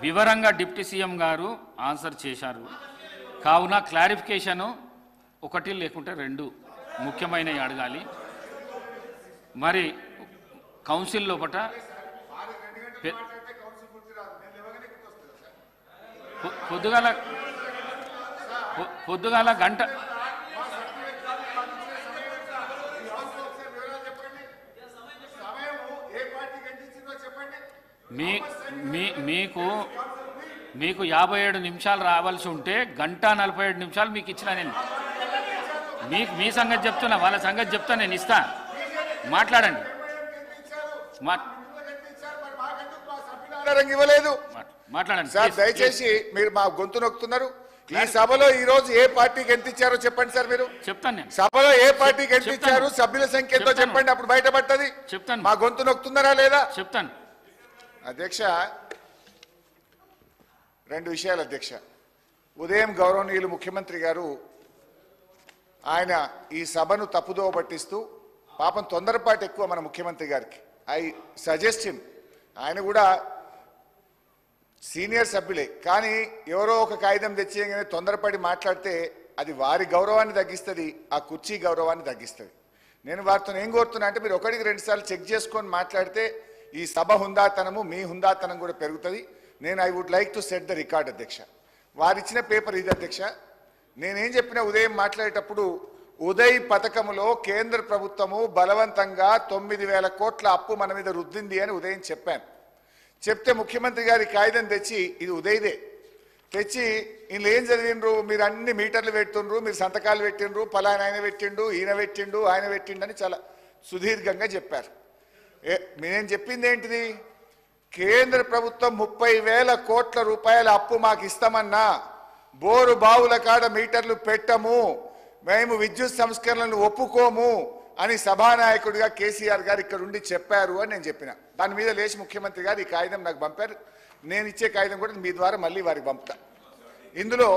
వివరంగా deputy CM గారు answer చేశారు. కావున క్లారిఫికేషన్ ఒకటి లేకుంటే రెండు ముఖ్యమైనవి అడగాలి. మరి కౌన్సిల్ లోపట పొద్దుగాల గంట మీకు 57 నిమిషాలు రావాల్సి ఉంటే 1:47 నిమిషాలు మీకు ఇచ్చిన నేను. మీ సంగతి చెప్తున్నా, వాళ్ళ సంగతి చెప్తా, నేను ఇస్తా. మాట్లాడండి. మాట్లాడండి సార్. దయచేసి మీరు మా గొంతు నొక్కుతున్నారు. ఈ సభలో ఈ రోజు ఏ పార్టీకి ఎంత ఇచ్చారో చెప్పండి సార్. మీరు చెప్తాను నేను. సభలో ఏ పార్టీకి ఎంత ఇచ్చారు, సభ్యుల సంఖ్య ఎంతో చెప్పండి, అప్పుడు బయటపడుతుంది. చెప్తాను. మా గొంతు నొక్కుతున్నారా లేదా చెప్తాను. అధ్యక్ష, రెండు విషయాలు అధ్యక్ష. ఉదయం గౌరవనీయులు ముఖ్యమంత్రి గారు ఆయన ఈ సభను తప్పుదోవ పట్టిస్తూ, పాపం తొందరపాటు ఎక్కువ మన ముఖ్యమంత్రి గారికి. ఐ సజెస్ట్ హిమ్, ఆయన కూడా సీనియర్ సభ్యులే, కానీ ఎవరో ఒక కాగితం తెచ్చేయగానే తొందరపడి మాట్లాడితే అది వారి గౌరవాన్ని తగ్గిస్తుంది, ఆ కుర్చీ గౌరవాన్ని తగ్గిస్తుంది. నేను వారితో ఏం కోరుతున్నా అంటే, మీరు ఒకటికి 2 సార్లు చెక్ చేసుకొని మాట్లాడితే ఈ సభ హుందాతనము, మీ హుందాతనం కూడా పెరుగుతుంది. నేను I would like to set the record అధ్యక్ష. వారిచ్చిన పేపర్ ఇది అధ్యక్ష. నేనేం చెప్పినా ఉదయం మాట్లాడేటప్పుడు, ఉదయ్ పథకములో కేంద్ర ప్రభుత్వము బలవంతంగా 9,000 కోట్ల అప్పు మన మీద రుద్దింది అని ఉదయం చెప్పాను. చెప్తే ముఖ్యమంత్రి గారి కాగితం తెచ్చి, ఇది ఉదయ్దే, తెచ్చి వీళ్ళు ఏం చదివిండ్రు, మీరు అన్ని మీటర్లు పెట్టుండ్రు, మీరు సంతకాలు పెట్టిండ్రు, పలానా ఆయన పెట్టిండు, ఈయన పెట్టిండు, ఆయన పెట్టిండు అని చాలా సుదీర్ఘంగా చెప్పారు. నేనేం చెప్పింది ఏంటిది, కేంద్ర ప్రభుత్వం 30,000 కోట్ల రూపాయల అప్పు మాకు ఇస్తామన్నా బోరు బావుల కాడ మీటర్లు పెట్టము, మేము విద్యుత్ సంస్కరణలను ఒప్పుకోము అని సభానాయకుడిగా కేసీఆర్ గారు ఇక్కడ ఉండి చెప్పారు అని నేను చెప్పిన. దాని మీద లేచి ముఖ్యమంత్రి గారు ఈ కాగితం నాకు పంపారు. నేను ఇచ్చే కాగితం కూడా మీ ద్వారా మళ్ళీ వారికి పంపుతా. ఇందులో